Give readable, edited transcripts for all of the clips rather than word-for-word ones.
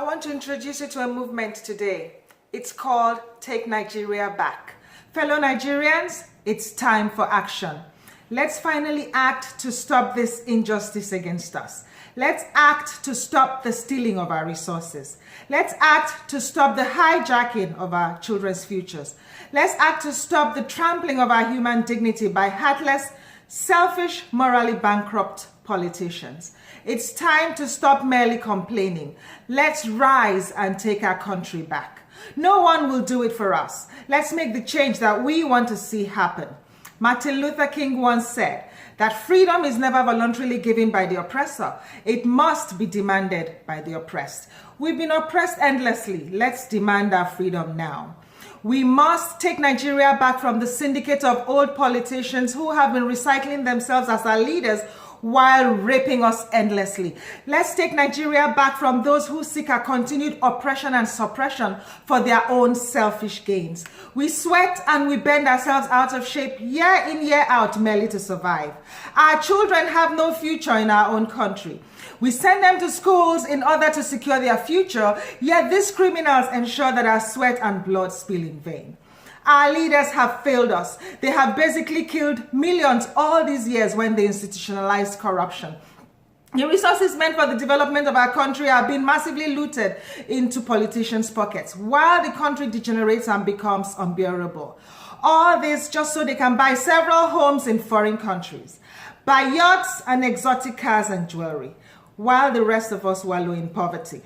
I want to introduce you to a movement today. It's called Take Nigeria Back. Fellow Nigerians, it's time for action. Let's finally act to stop this injustice against us. Let's act to stop the stealing of our resources. Let's act to stop the hijacking of our children's futures. Let's act to stop the trampling of our human dignity by heartless, selfish, morally bankrupt politicians. It's time to stop merely complaining. Let's rise and take our country back. No one will do it for us. Let's make the change that we want to see happen. Martin Luther King once said that freedom is never voluntarily given by the oppressor. It must be demanded by the oppressed. We've been oppressed endlessly. Let's demand our freedom now. We must take Nigeria back from the syndicate of old politicians who have been recycling themselves as our leaders while raping us endlessly. Let's take Nigeria back from those who seek our continued oppression and suppression for their own selfish gains. We sweat and we bend ourselves out of shape year in, year out merely to survive. Our children have no future in our own country. We send them to schools in order to secure their future, yet these criminals ensure that our sweat and blood spill in vain. Our leaders have failed us. They have basically killed millions all these years when they institutionalized corruption. The resources meant for the development of our country are being massively looted into politicians' pockets while the country degenerates and becomes unbearable. All this just so they can buy several homes in foreign countries, buy yachts and exotic cars and jewelry, while the rest of us wallow in poverty.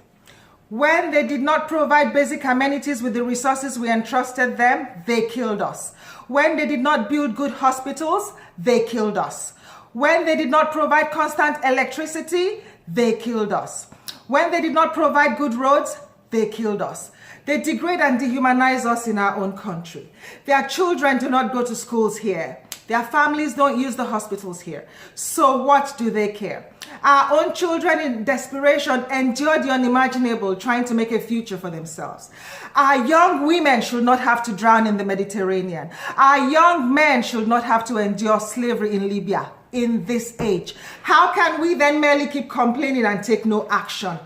When they did not provide basic amenities with the resources we entrusted them, they killed us. When they did not build good hospitals, they killed us. When they did not provide constant electricity, they killed us. When they did not provide good roads, they killed us. They degrade and dehumanize us in our own country. Their children do not go to schools here. Their families don't use the hospitals here. So what do they care? Our own children in desperation endure the unimaginable, trying to make a future for themselves. Our young women should not have to drown in the Mediterranean. Our young men should not have to endure slavery in Libya in this age. How can we then merely keep complaining and take no action?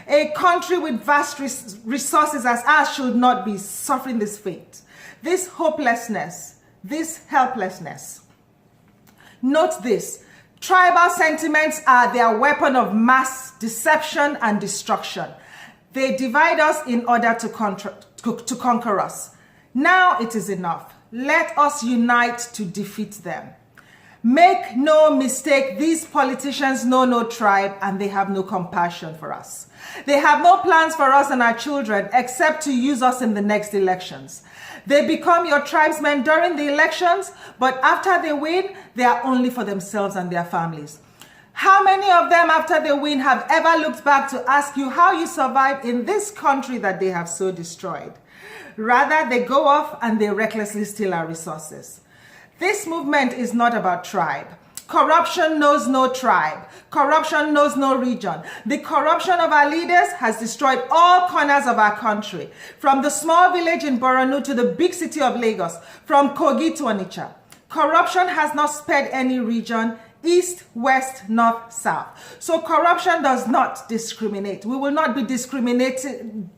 A country with vast resources as ours should not be suffering this fate, this hopelessness, this helplessness. Note this. Tribal sentiments are their weapon of mass deception and destruction. They divide us in order to conquer us. Now it is enough. Let us unite to defeat them. Make no mistake, these politicians know no tribe and they have no compassion for us. They have no plans for us and our children except to use us in the next elections. They become your tribesmen during the elections, but after they win, they are only for themselves and their families. How many of them after they win have ever looked back to ask you how you survived in this country that they have so destroyed? Rather, they go off and they recklessly steal our resources. This movement is not about tribe. Corruption knows no tribe. Corruption knows no region. The corruption of our leaders has destroyed all corners of our country, from the small village in Borno to the big city of Lagos, from Kogi to Onitsha. Corruption has not spared any region, east, west, north, south. So corruption does not discriminate. We will not be discriminated.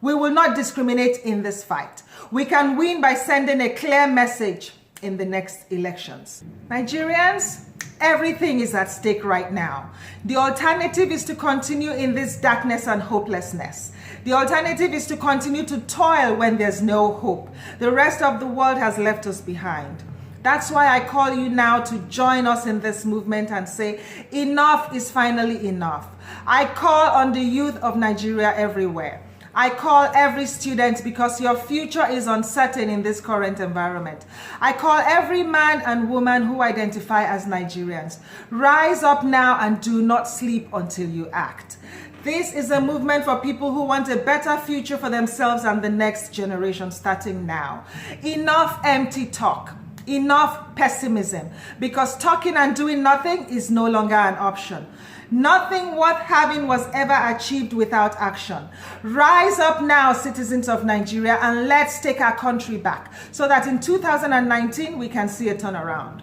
We will not discriminate in this fight. We can win by sending a clear message in the next elections. Nigerians, everything is at stake right now. The alternative is to continue in this darkness and hopelessness. The alternative is to continue to toil when there's no hope. The rest of the world has left us behind. That's why I call you now to join us in this movement and say, enough is finally enough. I call on the youth of Nigeria everywhere. I call every student because your future is uncertain in this current environment. I call every man and woman who identify as Nigerians. Rise up now and do not sleep until you act. This is a movement for people who want a better future for themselves and the next generation starting now. Enough empty talk. Enough pessimism, because talking and doing nothing is no longer an option. Nothing worth having was ever achieved without action. Rise up now, citizens of Nigeria, and let's take our country back so that in 2019 we can see a turnaround.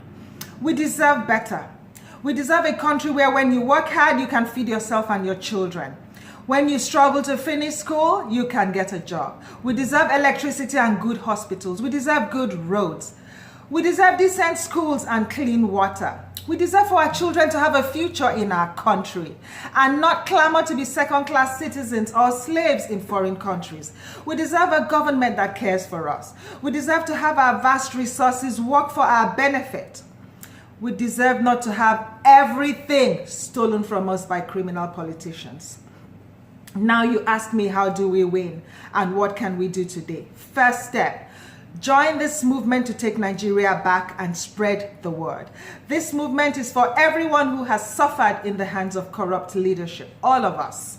We deserve better. We deserve a country where when you work hard, you can feed yourself and your children. When you struggle to finish school, you can get a job. We deserve electricity and good hospitals. We deserve good roads. We deserve decent schools and clean water. We deserve for our children to have a future in our country and not clamor to be second-class citizens or slaves in foreign countries. We deserve a government that cares for us. We deserve to have our vast resources work for our benefit. We deserve not to have everything stolen from us by criminal politicians. Now you ask me, how do we win and what can we do today? First step, join this movement to take Nigeria back and spread the word. This movement is for everyone who has suffered in the hands of corrupt leadership, all of us.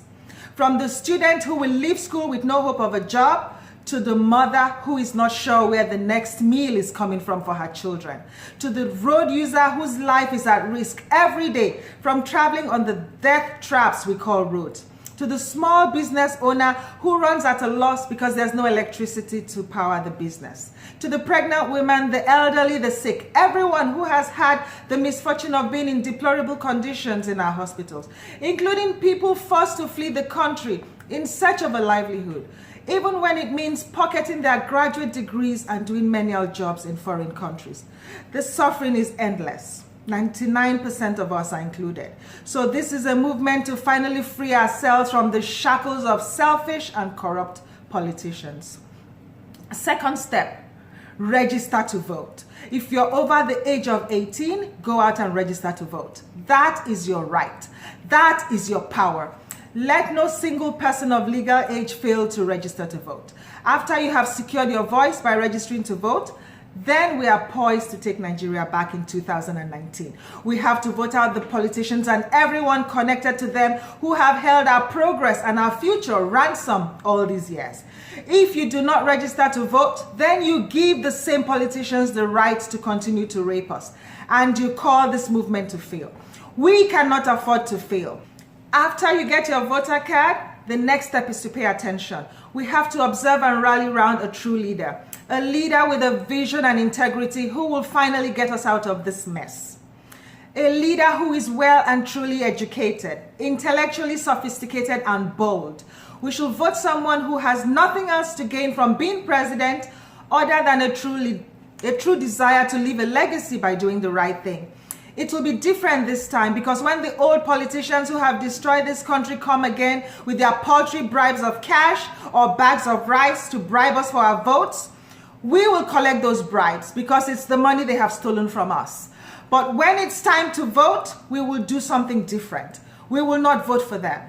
From the student who will leave school with no hope of a job, to the mother who is not sure where the next meal is coming from for her children, to the road user whose life is at risk every day from traveling on the death traps we call roads, to the small business owner who runs at a loss because there's no electricity to power the business, to the pregnant women, the elderly, the sick, everyone who has had the misfortune of being in deplorable conditions in our hospitals, including people forced to flee the country in search of a livelihood, even when it means pocketing their graduate degrees and doing menial jobs in foreign countries. The suffering is endless. 99% of us are included. So this is a movement to finally free ourselves from the shackles of selfish and corrupt politicians. Second step, register to vote. If you're over the age of 18, go out and register to vote. That is your right. That is your power. Let no single person of legal age fail to register to vote. After you have secured your voice by registering to vote, then we are poised to take Nigeria back in 2019. We have to vote out the politicians and everyone connected to them who have held our progress and our future ransom all these years. If you do not register to vote, then you give the same politicians the right to continue to rape us, and you call this movement to fail. We cannot afford to fail. After you get your voter card, the next step is to pay attention. We have to observe and rally around a true leader. A leader with a vision and integrity who will finally get us out of this mess. A leader who is well and truly educated, intellectually sophisticated and bold. We should vote someone who has nothing else to gain from being president other than a true desire to leave a legacy by doing the right thing. It will be different this time because when the old politicians who have destroyed this country come again with their paltry bribes of cash or bags of rice to bribe us for our votes, we will collect those bribes because it's the money they have stolen from us. But when it's time to vote, we will do something different. We will not vote for them.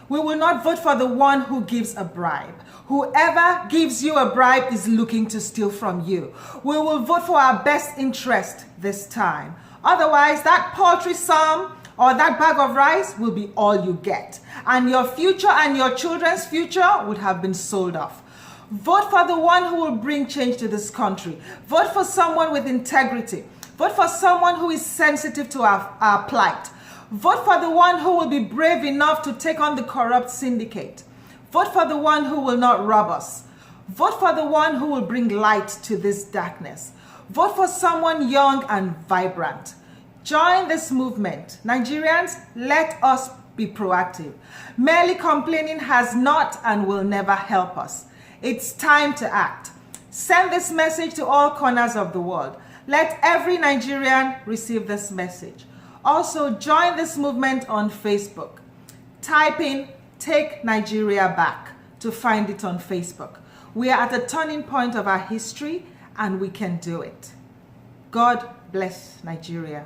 We will not vote for the one who gives a bribe. Whoever gives you a bribe is looking to steal from you. We will vote for our best interest this time. Otherwise, that paltry sum or that bag of rice will be all you get. And your future and your children's future would have been sold off. Vote for the one who will bring change to this country. Vote for someone with integrity. Vote for someone who is sensitive to our plight. Vote for the one who will be brave enough to take on the corrupt syndicate. Vote for the one who will not rob us. Vote for the one who will bring light to this darkness. Vote for someone young and vibrant. Join this movement. Nigerians, let us be proactive. Merely complaining has not and will never help us. It's time to act. Send this message to all corners of the world. Let every Nigerian receive this message. Also, join this movement on Facebook. Type in "Take Nigeria Back" to find it on Facebook. We are at a turning point of our history and we can do it. God bless Nigeria.